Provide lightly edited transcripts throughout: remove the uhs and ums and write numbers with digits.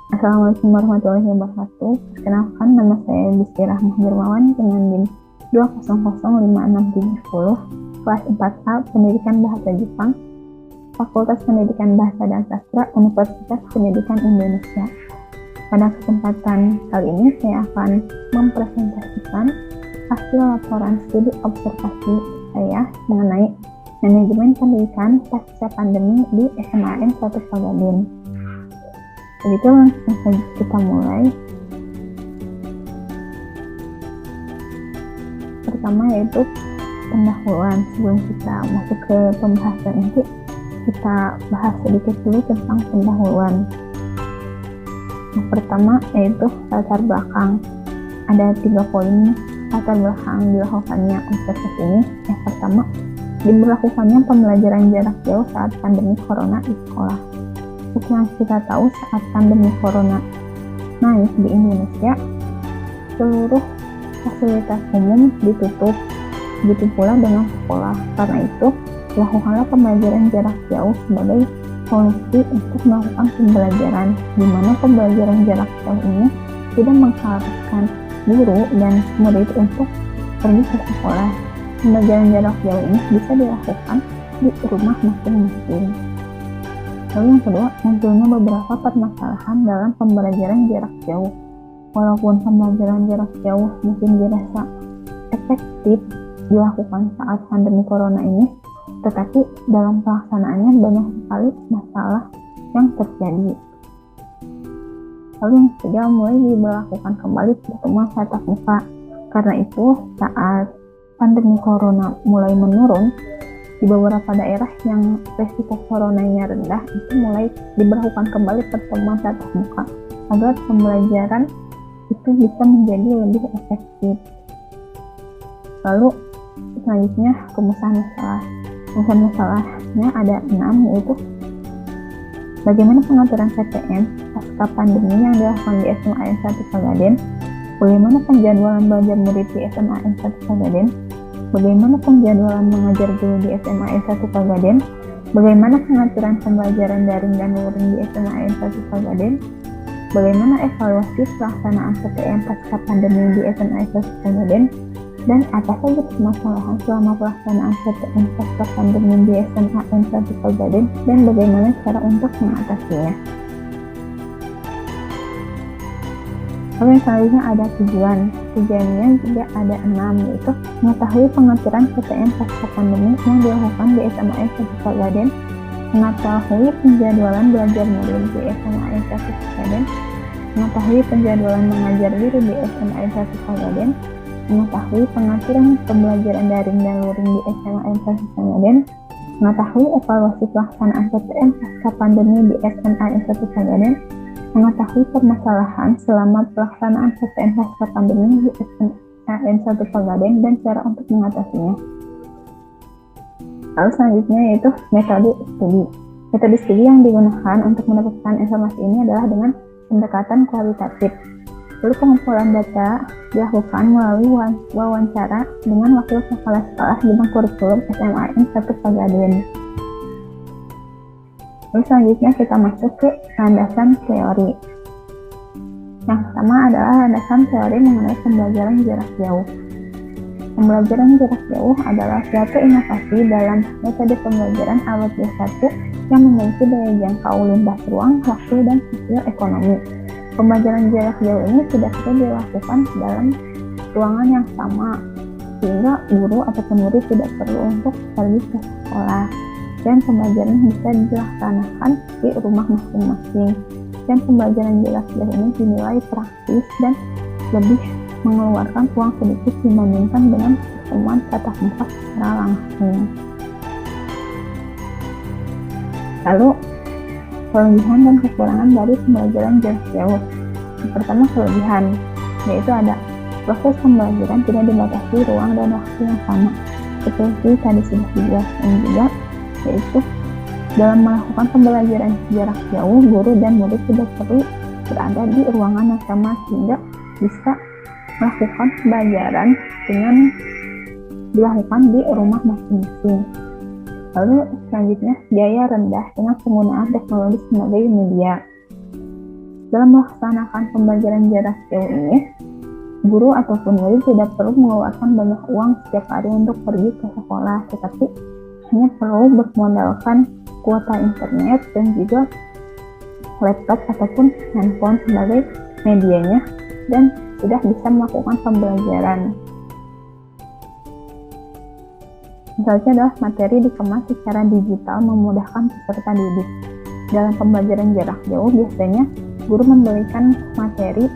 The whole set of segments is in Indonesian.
Assalamualaikum warahmatullahi wabarakatuh. Perkenalkan, nama saya Bisti Rahmah Dermawan dengan NIM 2005670, kelas 4A Pendidikan Bahasa Jepang, Fakultas Pendidikan Bahasa dan Sastra, Universitas Pendidikan Indonesia. Pada kesempatan kali ini saya akan mempresentasikan hasil laporan studi observasi saya mengenai manajemen pendidikan pasca pandemi di SMAN 1 Pagaden. Begitu, langsung saja kita mulai. Pertama yaitu pendahuluan. Sebelum kita masuk ke pembahasan inti, kita bahas sedikit dulu tentang pendahuluan. Yang pertama yaitu latar belakang. Ada 3 poin latar belakang dilakukannya observasi ini. Yang pertama, diberlakukannya pembelajaran jarak jauh saat pandemi corona di sekolah. Seperti yang kita tahu, saat pandemi corona naik di Indonesia, seluruh fasilitas umum ditutup, begitu pula dengan sekolah. Karena itu, dilakukanlah pembelajaran jarak jauh sebagai solusi untuk melakukan pembelajaran, di mana pembelajaran jarak jauh ini tidak mengharuskan guru dan murid untuk pergi ke sekolah. Pembelajaran jarak jauh ini bisa dilakukan di rumah masing-masing. Lalu yang kedua, munculnya beberapa permasalahan dalam pembelajaran jarak jauh. Walaupun pembelajaran jarak jauh mungkin dirasa efektif dilakukan saat pandemi corona ini, tetapi dalam pelaksanaannya banyak sekali masalah yang terjadi. Lalu yang ketiga, mulai diberlakukan kembali pertemuan tatap muka. Karena itu, saat pandemi corona mulai menurun, di beberapa daerah yang resiko coronanya rendah, itu mulai diberlakukan kembali pertemuan tatap muka agar pembelajaran itu bisa menjadi lebih efektif. Lalu selanjutnya rumusan masalah. Rumusan masalahnya ada 6, yaitu bagaimana pengaturan PTM pasca pandemi yang dilakukan di SMAN 1 Pagaden, bagaimana penjadwalan belajar murid di SMAN 1 Pagaden, bagaimana penjadwalan mengajar guru di SMAN 1 Pagaden, bagaimana pengaturan pembelajaran daring dan luring di SMAN 1 Pagaden, bagaimana evaluasi pelaksanaan PTM pasca pandemi di SMAN 1 Pagaden, dan apa saja permasalahan selama pelaksanaan PTM pasca pandemi di SMAN 1 Pagaden, dan bagaimana cara untuk mengatasinya. Lalu yang selanjutnya ada tujuan. Tujuannya juga ada 6, yaitu mengetahui pengaturan PTM pasca pandemi yang dilakukan di SMAN 1 Pagaden, mengetahui penjadwalan belajar murid di SMAN 1 Pagaden, mengetahui penjadwalan mengajar guru di SMAN 1 Pagaden, mengetahui pengaturan pembelajaran daring dan luring di SMAN 1 Pagaden, mengetahui evaluasi pelaksanaan PTM pasca pandemi di SMAN 1 Pagaden, mengetahui permasalahan selama pelaksanaan PTM pasca pandemi di SMAN 1 Pagaden dan cara untuk mengatasinya. Lalu selanjutnya yaitu metode studi. Metode studi yang digunakan untuk mendapatkan informasi ini adalah dengan pendekatan kualitatif. Lalu pengumpulan data dilakukan melalui wawancara dengan wakil kepala sekolah bidang kurikulum SMAN 1 Pagaden. Lalu selanjutnya kita masuk ke landasan teori. Yang pertama adalah landasan teori mengenai pembelajaran jarak jauh. Pembelajaran jarak jauh adalah suatu inovasi dalam metode pembelajaran abad 21 yang memiliki daya jangkau lintas ruang, waktu, dan sosial ekonomi. Pembelajaran jarak jauh ini tidak bisa dilakukan dalam ruangan yang sama, sehingga guru ataupun murid tidak perlu untuk pergi ke sekolah. Dan pembelajaran bisa dilaksanakan di rumah masing-masing. Dan pembelajaran jarak jauh ini dinilai praktis dan lebih mengeluarkan uang sedikit dibandingkan dengan pertemuan tatap muka secara langsung. Lalu kelebihan dan kekurangan dari pembelajaran jarak jauh. Yang pertama, kelebihan, yaitu ada proses pembelajaran tidak dibatasi ruang dan waktu yang sama, seperti tadi sudah dijelaskan juga, yaitu dalam melakukan pembelajaran jarak jauh, guru dan murid tidak perlu berada di ruangan yang sama, sehingga bisa melakukan pembelajaran dengan dilakukan di rumah masing-masing. Lalu selanjutnya, biaya rendah dengan penggunaan teknologi sebagai media. Dalam melaksanakan pembelajaran jarak jauh ini, guru ataupun murid tidak perlu mengeluarkan banyak uang setiap hari untuk pergi ke sekolah, tetapi hanya perlu bermodalkan kuota internet dan juga laptop ataupun handphone sebagai medianya dan sudah bisa melakukan pembelajaran. Misalnya adalah materi dikemas secara digital memudahkan peserta didik. Dalam pembelajaran jarak jauh biasanya guru memberikan materi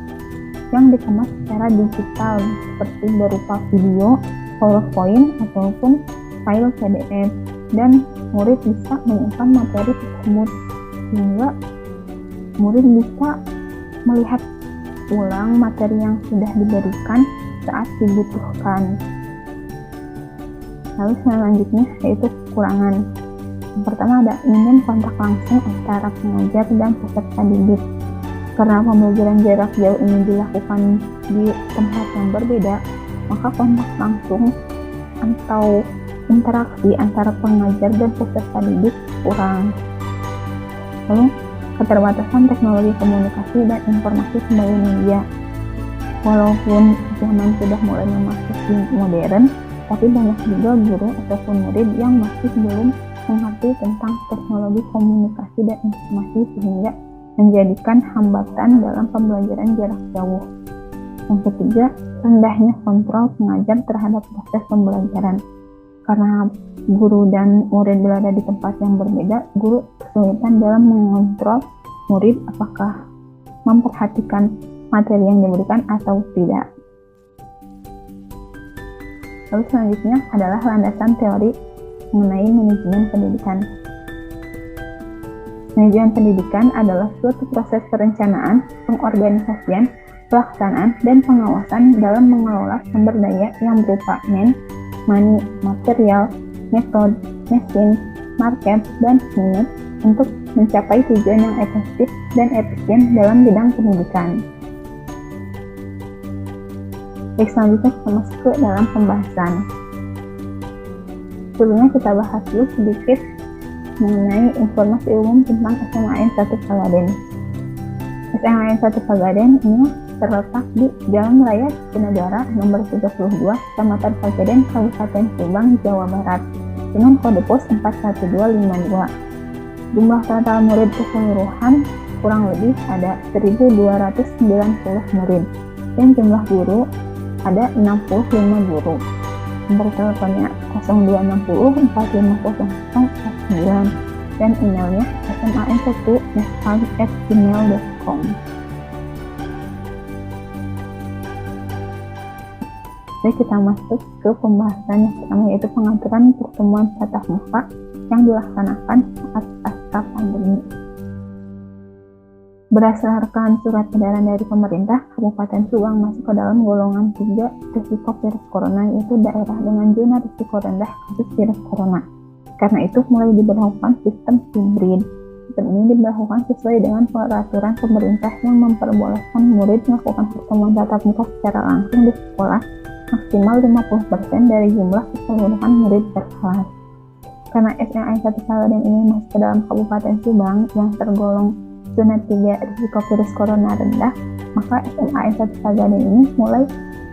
yang dikemas secara digital seperti berupa video, PowerPoint, ataupun file PDF, dan murid bisa menyimpan materi tersebut sehingga murid bisa melihat ulang materi yang sudah diberikan saat dibutuhkan. Lalu selanjutnya yaitu kekurangan. Yang pertama ada minim kontak langsung antara pengajar dan peserta didik. Karena pembelajaran jarak jauh ini dilakukan di tempat yang berbeda, maka kontak langsung atau interaksi antara pengajar dan peserta didik kurang. Lalu keterbatasan teknologi komunikasi dan informasi sebagai media. Walaupun zaman sudah mulai memasuki modern, tapi banyak juga guru ataupun murid yang masih belum mengerti tentang teknologi komunikasi dan informasi sehingga menjadikan hambatan dalam pembelajaran jarak jauh. Yang ketiga, rendahnya kontrol pengajar terhadap proses pembelajaran. Karena guru dan murid berada di tempat yang berbeda, guru kesulitan dalam mengontrol murid apakah memperhatikan materi yang diberikan atau tidak. Lalu selanjutnya adalah landasan teori mengenai manajemen pendidikan. Manajemen pendidikan adalah suatu proses perencanaan, pengorganisasian, pelaksanaan, dan pengawasan dalam mengelola sumber daya yang berupa money, material, metode, mesin, market, dan minute untuk mencapai tujuan yang efektif dan efisien dalam bidang pendidikan. Baik, selanjutnya kita masuk ke dalam pembahasan. Sebelumnya kita bahas dulu sedikit mengenai informasi umum tentang SMAN 1 Sagaden. SMAN 1 Sagaden ini terletak di Jalan Raya Jatinegara nomor 32, Kecamatan Sagaden, Kabupaten Subang, Jawa Barat, dengan kode pos 41252. Jumlah total murid keseluruhan kurang lebih ada 1.290 murid, dan jumlah guru ada 65 guru. Nomor teleponnya 0260 4500 dan emailnya sman1nefag@gmail.com. Jadi kita masuk ke pembahasan yang pertama, yaitu pengaturan pertemuan tatap muka yang dilaksanakan saat pasca pandemi. Berdasarkan surat edaran dari pemerintah, Kabupaten Subang masuk ke dalam golongan 3 risiko virus corona, yaitu daerah dengan zona risiko rendah kasus virus corona. Karena itu mulai diberlakukan sistem hibrid. Sistem ini diberlakukan sesuai dengan peraturan pemerintah yang memperbolehkan murid melakukan pertemuan tatap muka secara langsung di sekolah maksimal 50% dari jumlah keseluruhan murid per kelas. Karena SMAN 1 Sagaden ini masuk ke dalam Kabupaten Subang yang tergolong zona 3 risiko virus corona rendah, maka SMAN 1 Sagaden ini mulai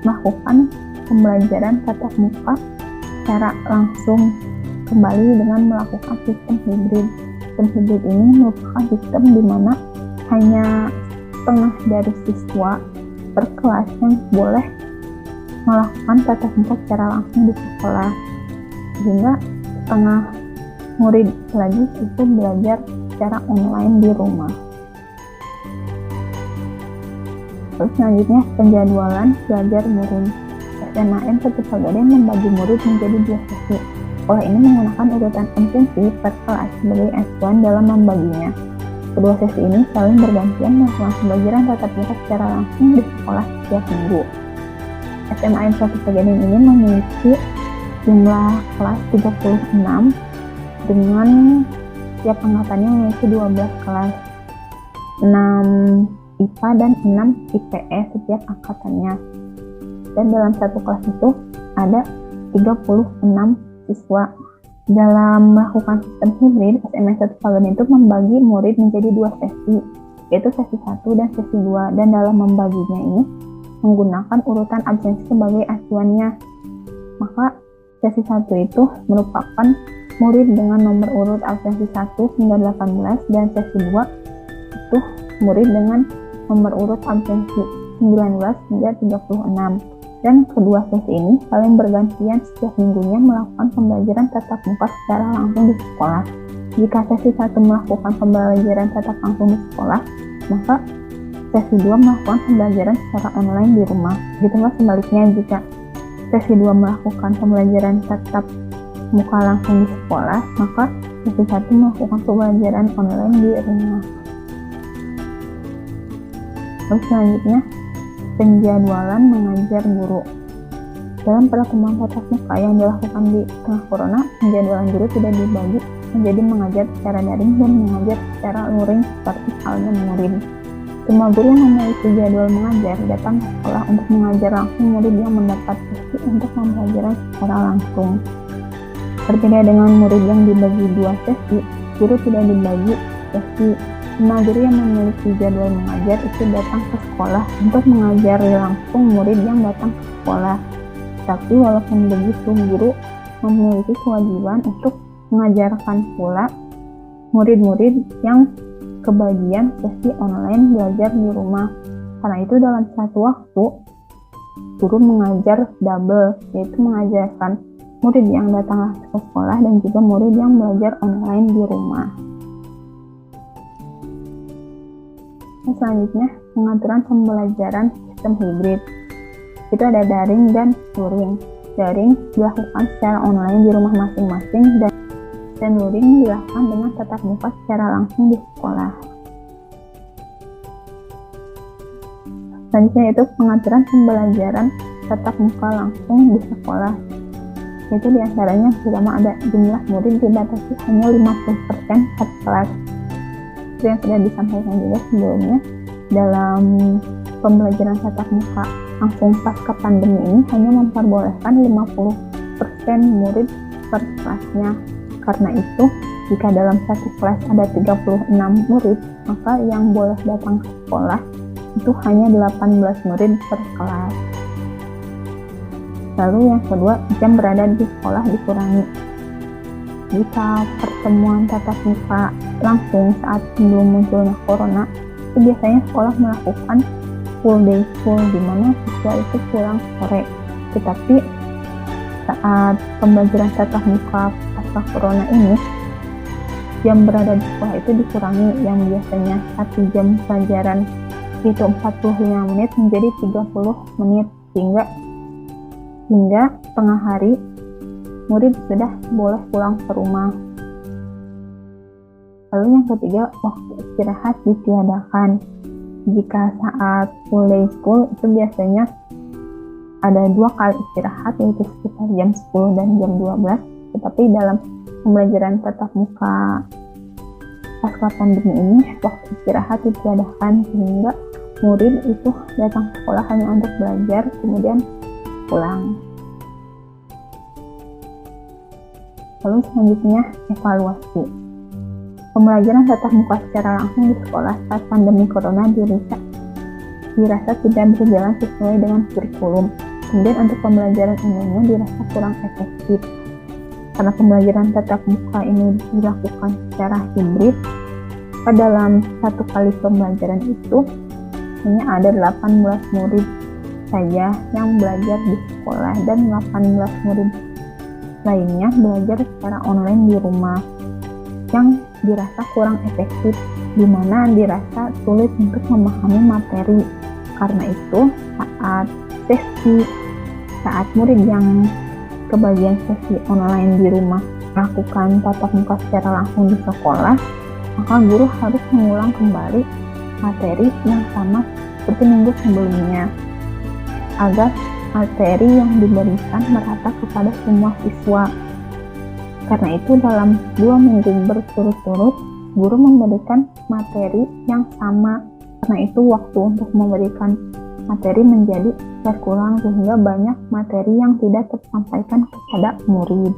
melakukan pembelajaran tatap muka secara langsung kembali dengan melakukan sistem hibrid. Sistem hibrid ini merupakan sistem di mana hanya setengah dari siswa per kelas yang boleh melakukan tatap muka secara langsung di sekolah, sehingga setengah murid lagi itu belajar secara online di rumah. Terus selanjutnya penjadwalan belajar murid. SMAN 1 Sagaden membagi murid menjadi 2 sesi. Sekolah ini menggunakan urutan absensi per kelas sebagai acuan dalam membaginya. Kedua sesi ini saling bergantian melakukan pembelajaran tatap muka secara langsung di sekolah setiap minggu. SMAN 1 Sagaden ini memiliki jumlah kelas 36 dengan setiap angkatannya memiliki 12 kelas, 6 IPA dan 6 IPS setiap angkatannya. Dan dalam satu kelas itu ada 36 siswa. Dalam melakukan sistem hibrid, SMAN 1 Sagaden itu membagi murid menjadi 2 sesi. yaitu sesi 1 dan sesi 2, dan dalam membaginya ini menggunakan urutan absensi sebagai acuannya. Maka sesi 1 itu merupakan murid dengan nomor urut absensi 1 hingga 18, dan sesi 2 itu murid dengan nomor urut absensi 19 hingga 36. Dan kedua sesi ini saling bergantian setiap minggunya melakukan pembelajaran tatap muka secara langsung di sekolah. Jika sesi 1 melakukan pembelajaran tatap langsung di sekolah, maka sesi 2 melakukan pembelajaran secara online di rumah. Begitulah sebaliknya, jika sesi 2 melakukan pembelajaran tatap muka langsung di sekolah, maka sesi 1 melakukan pembelajaran online di rumah. Lalu selanjutnya, penjadwalan mengajar guru. Dalam pertemuan tatap muka yang dilakukan di tengah corona, penjadwalan guru tidak dibagi menjadi mengajar secara daring dan mengajar secara luring seperti halnya murid. Semua guru yang memiliki jadwal mengajar datang ke sekolah untuk mengajar langsung murid yang mendapat sesi untuk pembelajaran secara langsung. Berbeda dengan murid yang dibagi 2 sesi, guru tidak dibagi sesi. Semua guru yang memiliki jadwal mengajar itu datang ke sekolah untuk mengajari langsung murid yang datang ke sekolah. Tapi walaupun begitu, guru memiliki kewajiban untuk mengajarkan pula murid-murid yang kebagian sesi online belajar di rumah. Karena itu dalam satu waktu, guru mengajar double, yaitu mengajarkan murid yang datang ke sekolah dan juga murid yang belajar online di rumah. Selanjutnya, pengaturan pembelajaran sistem hibrid. Itu ada daring dan luring. Daring dilakukan secara online di rumah masing-masing, dan luring dilakukan dengan tatap muka secara langsung di sekolah. Selanjutnya itu pengaturan pembelajaran tatap muka langsung di sekolah. Itu diantaranya pertama ada jumlah murid dibatasi hanya 50% per kelas. Itu yang sudah disampaikan juga sebelumnya, dalam pembelajaran tatap muka langsung pasca pandemi ini hanya memperbolehkan 50% murid per kelasnya. Karena itu, jika dalam satu kelas ada 36 murid, maka yang boleh datang ke sekolah itu hanya 18 murid per kelas. Lalu yang kedua, jam berada di sekolah dikurangi. Jika pertemuan tatap muka langsung saat belum munculnya corona, itu biasanya sekolah melakukan full day school, di mana siswa itu pulang sore. Tetapi saat pembelajaran tatap muka pasca corona ini, jam berada di sekolah itu dikurangi, yang biasanya 1 jam pelajaran itu 45 menit menjadi 30 menit, hingga tengah hari murid sudah boleh pulang ke rumah. Lalu yang ketiga, waktu istirahat ditiadakan. Jika saat full day school itu biasanya ada 2 kali istirahat, yaitu sekitar jam 10 dan jam 12. Tetapi dalam pembelajaran tatap muka pasca pandemi ini, waktu istirahat ditiadakan, sehingga murid itu datang ke sekolah hanya untuk belajar, kemudian pulang. Lalu selanjutnya, evaluasi. Pembelajaran tatap muka secara langsung di sekolah saat pandemi corona dirasa tidak berjalan sesuai dengan kurikulum. Kemudian untuk pembelajaran umumnya dirasa kurang efektif. Karena pembelajaran tatap muka ini dilakukan secara hibrid, dalam satu kali pembelajaran itu hanya ada 18 murid saja yang belajar di sekolah, dan 18 murid lainnya belajar secara online di rumah, yang dirasa kurang efektif, di mana dirasa sulit untuk memahami materi. Karena itu, saat murid yang kebagian sesi online di rumah melakukan tatap muka secara langsung di sekolah, maka guru harus mengulang kembali materi yang sama seperti minggu sebelumnya, agar materi yang diberikan merata kepada semua siswa. Karena itu dalam 2 minggu berturut-turut, guru memberikan materi yang sama. Karena itu waktu untuk memberikan materi menjadi berkurang, sehingga banyak materi yang tidak tersampaikan kepada murid.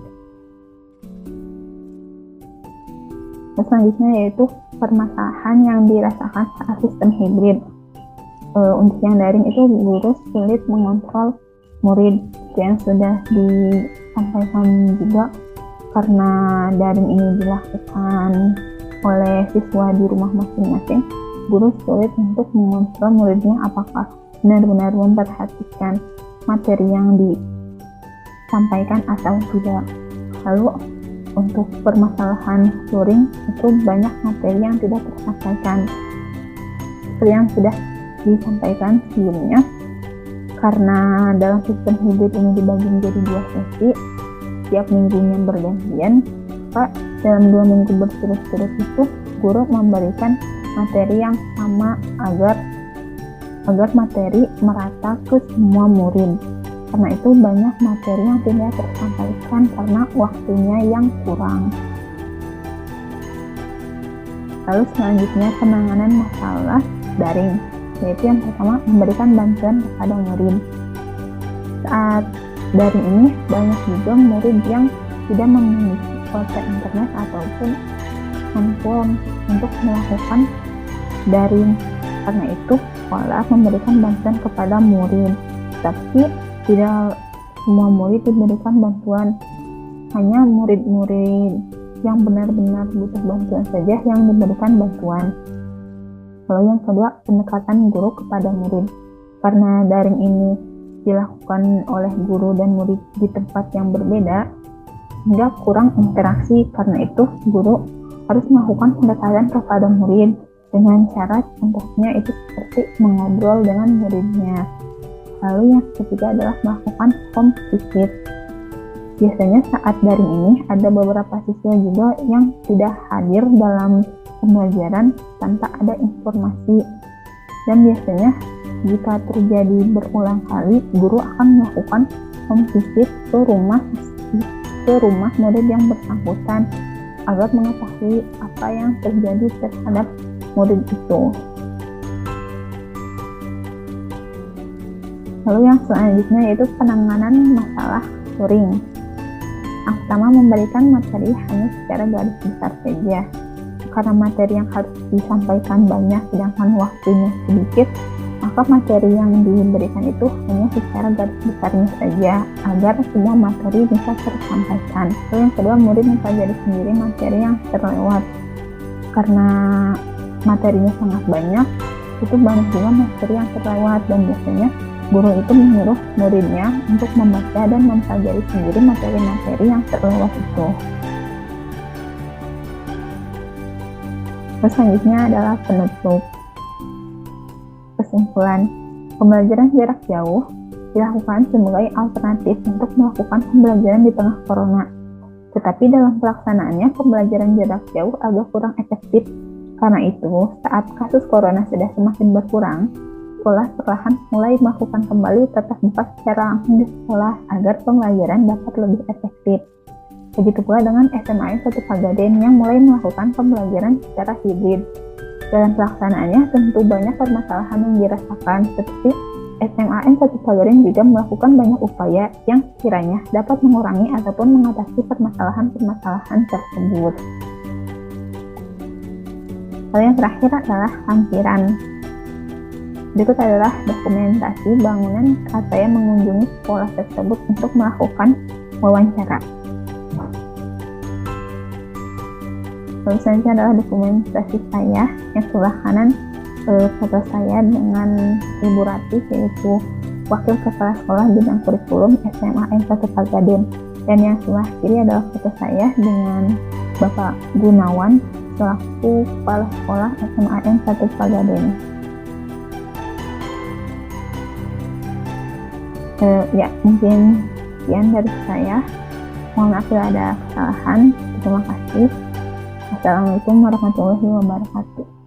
Selanjutnya yaitu permasalahan yang dirasakan saat sistem hibrid. Untuk yang daring itu guru sulit mengontrol murid, yang sudah disampaikan juga karena daring ini dilakukan oleh siswa di rumah masing-masing. Guru sulit untuk mengontrol muridnya apakah benar-benar memperhatikan materi yang disampaikan atau tidak. Lalu untuk permasalahan luring itu banyak materi yang tidak tersampaikan seperti yang sudah disampaikan sebelumnya. Karena dalam sistem hibrid ini dibagi menjadi 2 sesi, tiap minggunya bergantian, maka dalam 2 minggu berturut-turut itu guru memberikan materi yang sama agar materi merata ke semua murid. Karena itu banyak materi yang tidak tersampaikan karena waktunya yang kurang. Lalu selanjutnya penanganan masalah daring, yaitu yang pertama memberikan bantuan kepada murid. Saat daring ini banyak juga murid yang tidak memiliki kuota internet ataupun handphone untuk melakukan daring. Karena itu sekolah memberikan bantuan kepada murid, tapi tidak semua murid diberikan bantuan, hanya murid-murid yang benar-benar butuh bantuan saja yang diberikan bantuan. Lalu yang kedua, pendekatan guru kepada murid. Karena daring ini dilakukan oleh guru dan murid di tempat yang berbeda, hingga kurang interaksi. Karena itu guru harus melakukan pendekatan kepada murid dengan cara contohnya itu seperti mengobrol dengan muridnya. Lalu yang ketiga adalah melakukan home visit. Biasanya saat daring ini ada beberapa siswa juga yang tidak hadir dalam pembelajaran tanpa ada informasi. Dan biasanya jika terjadi berulang kali, guru akan melakukan home visit ke rumah murid yang bersangkutan agar mengetahui apa yang terjadi terhadap murid itu. Lalu yang selanjutnya yaitu penanganan masalah luring. Yang pertama, memberikan materi hanya secara garis besar saja. Karena materi yang harus disampaikan banyak sedangkan waktunya sedikit, maka materi yang diberikan itu hanya secara garis besarnya saja agar semua materi bisa tersampaikan. Lalu yang kedua, murid mempelajari sendiri materi yang terlewat. Karena materinya sangat banyak, itu banyak juga materi yang terlewat, dan biasanya guru itu menyuruh muridnya untuk membaca dan mempelajari sendiri materi-materi yang terlewat itu. Terus selanjutnya adalah penutup. Kesimpulan, pembelajaran jarak jauh dilakukan sebagai alternatif untuk melakukan pembelajaran di tengah corona. Tetapi dalam pelaksanaannya, pembelajaran jarak jauh agak kurang efektif. Karena itu, saat kasus corona sudah semakin berkurang, sekolah perlahan mulai melakukan kembali tatap muka secara langsung di sekolah agar pembelajaran dapat lebih efektif. Begitu pula dengan SMAN 1 Pagaden yang mulai melakukan pembelajaran secara hibrid. Dalam pelaksanaannya tentu banyak permasalahan yang dirasakan, seperti SMAN 1 Pagaden juga melakukan banyak upaya yang kiranya dapat mengurangi ataupun mengatasi permasalahan-permasalahan tersebut. Lalu yang terakhir adalah lampiran. Berikut adalah dokumentasi bangunan saat saya mengunjungi sekolah tersebut untuk melakukan wawancara. Lalu selanjutnya adalah dokumentasi saya yang sebelah kanan foto saya dengan Ibu Rati, yaitu Wakil Kepala Sekolah Bidang Kurikulum SMAN 1 Pagaden, dan yang sebelah kiri adalah foto saya dengan Bapak Gunawan selaku Kepala Sekolah SMAN 1 Pagaden. Ya, mungkin sekian dari saya. Mohon maaf bila ada kesalahan. Terima kasih. Assalamualaikum warahmatullahi wabarakatuh.